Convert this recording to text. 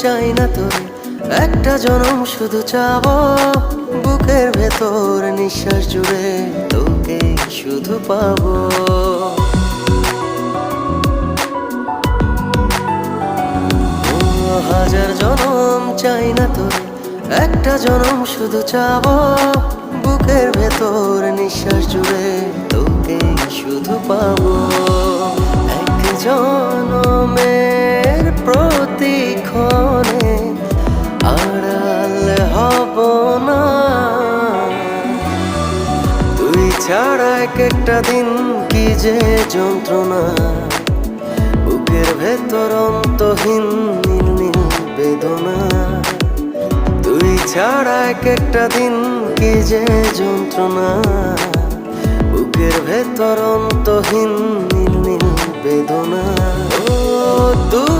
চাই না তোরে, একটা জনম শুধু চাবো বুকের ভেতর নিঃশ্বাস জুড়ে তোকে শুধু পাবো। হাজার জনম চাই না তোরে, একটা জনম শুধু চাবো বুকের ভেতর নিঃশ্বাস জুড়ে তোকে শুধু পাবো। এক জনমের প্রতিক্ষণে আড়াল হব না, তুই ছাড়া এক একটা দিন কি যে যন্ত্রণা, বুকের ভেতর অন্তহীন নীল নীল বেদনা। তুই ছাড়া এক একটা দিন কি যে যন্ত্রণা, বুকের ভেতর অন্তহীন নীল নীল বেদনা। ও দূর